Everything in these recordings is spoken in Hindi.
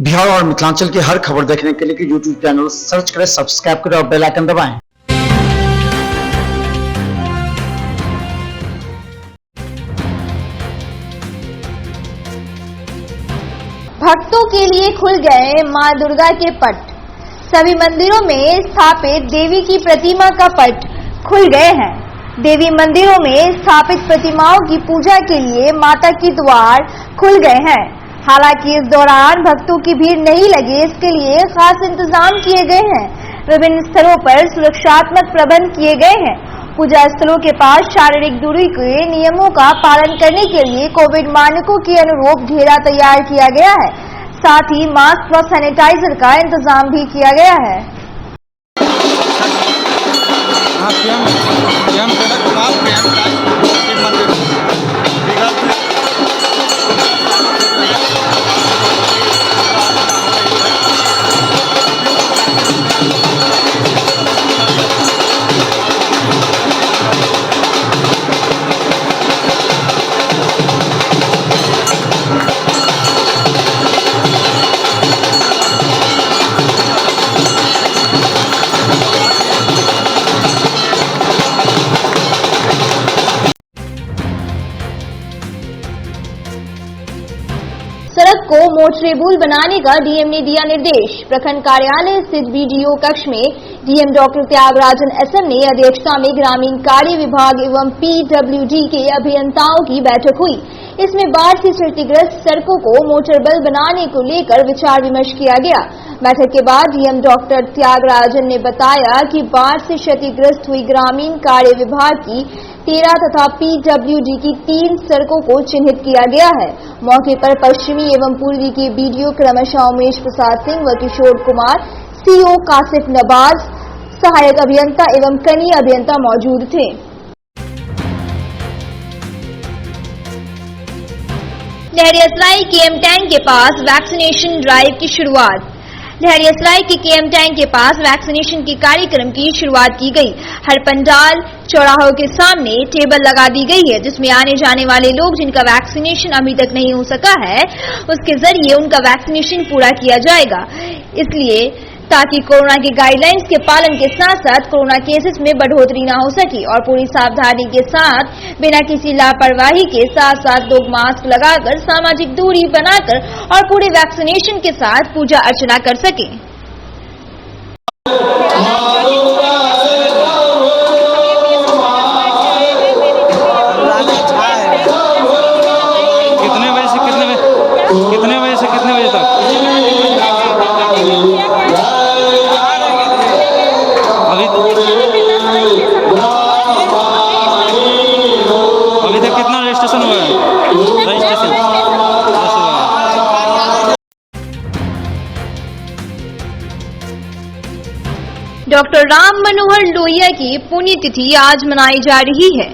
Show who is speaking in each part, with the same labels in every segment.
Speaker 1: बिहार और मिथिलांचल की हर खबर देखने के लिए यूट्यूब चैनल सर्च करें, सब्सक्राइब करें और बेल आइकन दबाएं।
Speaker 2: भक्तों के लिए खुल गए मां दुर्गा के पट। सभी मंदिरों में स्थापित देवी की प्रतिमा का पट खुल गए हैं। देवी मंदिरों में स्थापित प्रतिमाओं की पूजा के लिए माता के द्वार खुल गए हैं। हालांकि इस दौरान भक्तों की भीड़ नहीं लगे, इसके लिए खास इंतजाम किए गए हैं। विभिन्न स्थलों पर सुरक्षात्मक प्रबंध किए गए हैं। पूजा स्थलों के पास शारीरिक दूरी के नियमों का पालन करने के लिए कोविड मानकों के अनुरूप घेरा तैयार किया गया है। साथ ही मास्क व सैनिटाइजर का इंतजाम भी किया गया है। सड़क को मोटरेबल बनाने का डीएम ने दिया निर्देश। प्रखंड कार्यालय स्थित बीडीओ कक्ष में डीएम डॉक्टर त्यागराजन एसएम ने अध्यक्षता में ग्रामीण कार्य विभाग एवं पीडब्ल्यूडी के अभियंताओं की बैठक हुई। इसमें बाढ़ से क्षतिग्रस्त सड़कों को मोटरेबल बनाने को लेकर विचार विमर्श किया गया। बैठक के बाद डीएम डॉक्टर त्यागराजन ने बताया कि बाढ़ से क्षतिग्रस्त हुई ग्रामीण कार्य विभाग की 13 तथा पीडब्ल्यूडी की 3 सड़कों को चिन्हित किया गया है। मौके पर पश्चिमी एवं पूर्वी के बीडीओ क्रमशः उमेश प्रसाद सिंह व किशोर कुमार, सीओ कासिफ नवाज, सहायक अभियंता एवं कनीय अभियंता मौजूद थे। लहरियासराय केएम टैंक के पास वैक्सीनेशन ड्राइव की शुरुआत। लहरियासराय के केएम टैंक के पास वैक्सीनेशन के कार्यक्रम की शुरुआत की गई। हर पंडाल चौराहों के सामने टेबल लगा दी गई है, जिसमें आने जाने वाले लोग जिनका वैक्सीनेशन अभी तक नहीं हो सका है, उसके जरिए उनका वैक्सीनेशन पूरा किया जाएगा। इसलिए ताकि कोरोना के गाइडलाइंस के पालन के साथ साथ कोरोना केसेस में बढ़ोतरी न हो सके और पूरी सावधानी के साथ बिना किसी लापरवाही के साथ साथ लोग मास्क लगाकर, सामाजिक दूरी बनाकर और पूरे वैक्सीनेशन के साथ पूजा अर्चना कर सके।
Speaker 3: कितने बजे से कितने बजे तक? अभी तक कितना रजिस्ट्रेशन हुआ है? रजिस्ट्रेशन
Speaker 2: डॉक्टर राम मनोहर लोहिया की पुण्यतिथि आज मनाई जा रही है।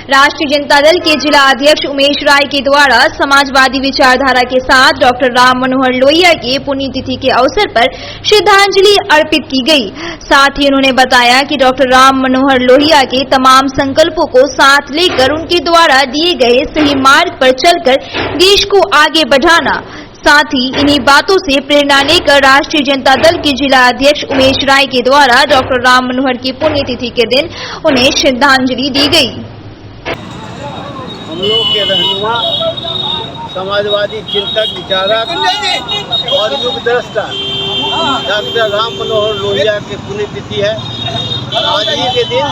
Speaker 2: राष्ट्रीय जनता दल के जिला अध्यक्ष उमेश राय के द्वारा समाजवादी विचारधारा के साथ डॉक्टर राम मनोहर लोहिया के पुण्यतिथि के अवसर पर श्रद्धांजलि अर्पित की गई। साथ ही उन्होंने बताया कि डॉक्टर राम मनोहर लोहिया के तमाम संकल्पों को साथ लेकर उनके द्वारा दिए गए सही मार्ग पर चलकर देश को आगे बढ़ाना, साथ ही इन्हीं बातों से प्रेरणा लेकर राष्ट्रीय जनता दल के जिला अध्यक्ष उमेश राय के द्वारा डॉक्टर राम मनोहर की पुण्यतिथि के दिन उन्हें श्रद्धांजलि दी गई।
Speaker 4: हम लोग के रहनुमा समाजवादी चिंतक, विचारक और युग दृष्टा डॉक्टर राम मनोहर लोहिया की पुण्यतिथि है। आज ही के दिन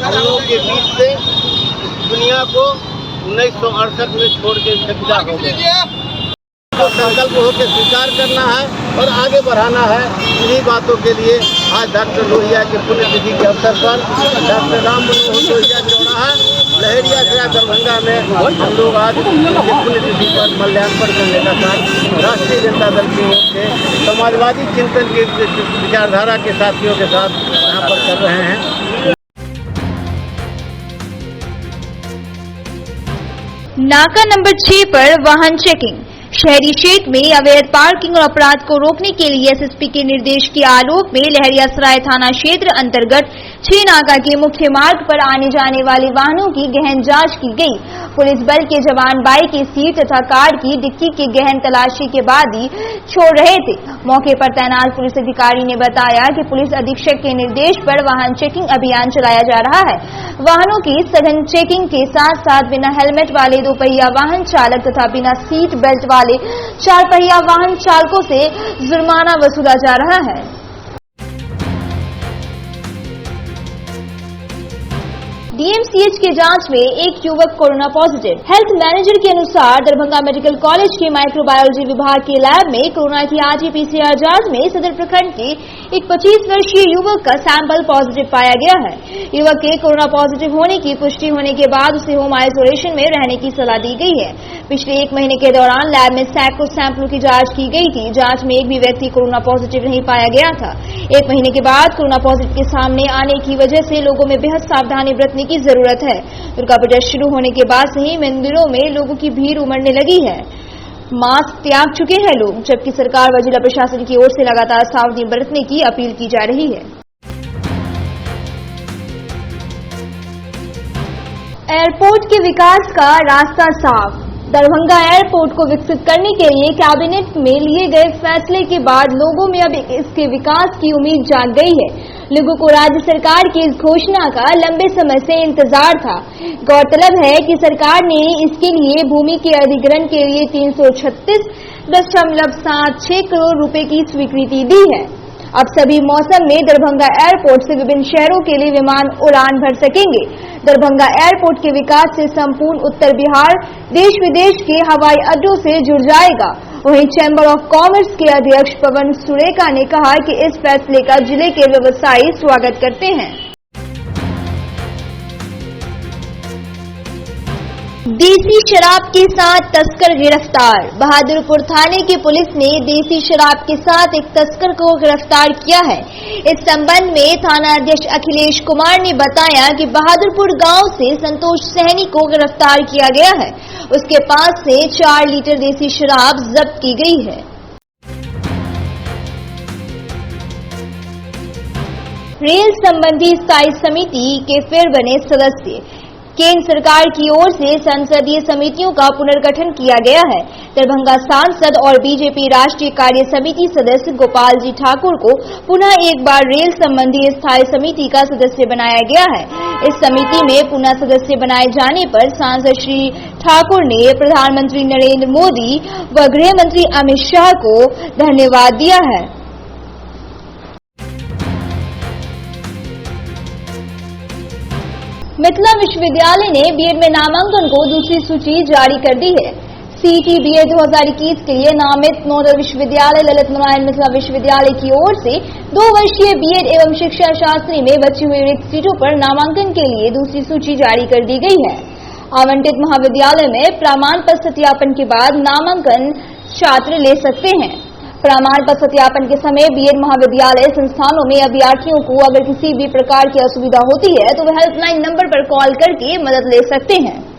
Speaker 4: हम लोग के बीच से दुनिया को 1968 में छोड़ के विदा हो गए। तो संकल्प होकर स्वीकार करना है और आगे बढ़ाना है। इन्हीं बातों के लिए आज डॉक्टर लोहिया के पुण्यतिथि के अवसर पर डॉक्टर राम मनोहर लोहिया चौराहा लहरियासराय दरभंगा में हम लोग आज उनकी पुण्यतिथि पर माल्यार्पण करने का कार्य राष्ट्रीय जनता दल की ओर से समाजवादी चिंतन के विचारधारा के साथियों के साथ यहाँ पर कर रहे हैं।
Speaker 2: नाका नंबर 6 पर वाहन चेकिंग। शहरी क्षेत्र में अवैध पार्किंग और अपराध को रोकने के लिए एसएसपी के निर्देश के आलोक में लहरियासराय थाना क्षेत्र अंतर्गत 6 नाका के मुख्य मार्ग पर आने जाने वाले वाहनों की गहन जांच की गई। पुलिस बल के जवान बाइक की सीट तथा कार की डिक्की की गहन तलाशी के बाद ही छोड़ रहे थे। मौके पर तैनात पुलिस अधिकारी ने बताया कि पुलिस अधीक्षक के निर्देश पर वाहन चेकिंग अभियान चलाया जा रहा है। वाहनों की सघन चेकिंग के साथ साथ बिना हेलमेट वाले 2 पहिया वाहन चालक तथा बिना सीट बेल्ट वाले 4 पहिया वाहन चालकों से जुर्माना वसूला जा रहा है। डीएमसीएच के जांच में एक युवक कोरोना पॉजिटिव। हेल्थ मैनेजर के अनुसार दरभंगा मेडिकल कॉलेज के माइक्रोबायोलॉजी विभाग के लैब में कोरोना की आरटी-पीसीआर जांच में सदर प्रखंड के एक 25 वर्षीय युवक का सैंपल पॉजिटिव पाया गया है। युवक के कोरोना पॉजिटिव होने की पुष्टि होने के बाद उसे होम आइसोलेशन में रहने की सलाह दी गई है। पिछले 1 महीने के दौरान लैब में सैकड़ों सैंपलों की जांच की गई थी। जांच में एक भी व्यक्ति कोरोना पॉजिटिव नहीं पाया गया था। 1 महीने के बाद कोरोना पॉजिटिव के सामने आने की वजह से लोगों में बेहद सावधानी बरतने की जरूरत है। दुर्गा पूजा शुरू होने के बाद से ही मंदिरों में लोगों की भीड़ उमड़ने लगी है। मास्क त्याग चुके हैं लोग, जबकि सरकार व जिला प्रशासन की ओर से लगातार सावधानी बरतने की अपील की जा रही है। एयरपोर्ट के विकास का रास्ता साफ। दरभंगा एयरपोर्ट को विकसित करने के लिए कैबिनेट में लिए गए फैसले के बाद लोगों में अब इसके विकास की उम्मीद जाग गई है। लोगों को राज्य सरकार की इस घोषणा का लंबे समय से इंतजार था। गौरतलब है कि सरकार ने इसके लिए भूमि के अधिग्रहण के लिए 336.76 करोड़ रुपए की स्वीकृति दी है। अब सभी मौसम में दरभंगा एयरपोर्ट से विभिन्न शहरों के लिए विमान उड़ान भर सकेंगे। दरभंगा एयरपोर्ट के विकास से संपूर्ण उत्तर बिहार देश विदेश के हवाई अड्डों से जुड़ जाएगा। वहीं चैम्बर ऑफ कॉमर्स के अध्यक्ष पवन सुरेका ने कहा कि इस फैसले का जिले के व्यवसायी स्वागत करते हैं। देसी शराब के साथ तस्कर गिरफ्तार। बहादुरपुर थाने की पुलिस ने देसी शराब के साथ एक तस्कर को गिरफ्तार किया है। इस संबंध में थाना अध्यक्ष अखिलेश कुमार ने बताया कि बहादुरपुर गांव से संतोष सहनी को गिरफ्तार किया गया है। उसके पास से 4 लीटर देसी शराब जब्त की गई है। रेल संबंधी स्थायी समिति के फिर बने सदस्य। केंद्र सरकार की ओर से संसदीय समितियों का पुनर्गठन किया गया है। दरभंगा सांसद और बीजेपी राष्ट्रीय कार्य समिति सदस्य गोपाल जी ठाकुर को पुनः एक बार रेल संबंधी स्थायी समिति का सदस्य बनाया गया है। इस समिति में पुनः सदस्य बनाए जाने पर सांसद श्री ठाकुर ने प्रधानमंत्री नरेंद्र मोदी व गृह मंत्री अमित शाह को धन्यवाद दिया है। मिथिला विश्वविद्यालय ने बीएड में नामांकन को दूसरी सूची जारी कर दी है। सीईटी बीएड 2021 के लिए नामित नोडल विश्वविद्यालय ललित नारायण मिथिला विश्वविद्यालय की ओर से 2 वर्षीय बीएड एवं शिक्षा शास्त्री में बची हुई रिक्त सीटों पर नामांकन के लिए दूसरी सूची जारी कर दी गई है। आवंटित महाविद्यालय में प्रमाण पत्र सत्यापन के बाद नामांकन छात्र ले सकते हैं। प्रमाण पत्र सत्यापन के समय बीएड महाविद्यालय संस्थानों में अभ्यर्थियों को अगर किसी भी प्रकार की असुविधा होती है तो वे हेल्पलाइन नंबर पर कॉल करके मदद ले सकते हैं।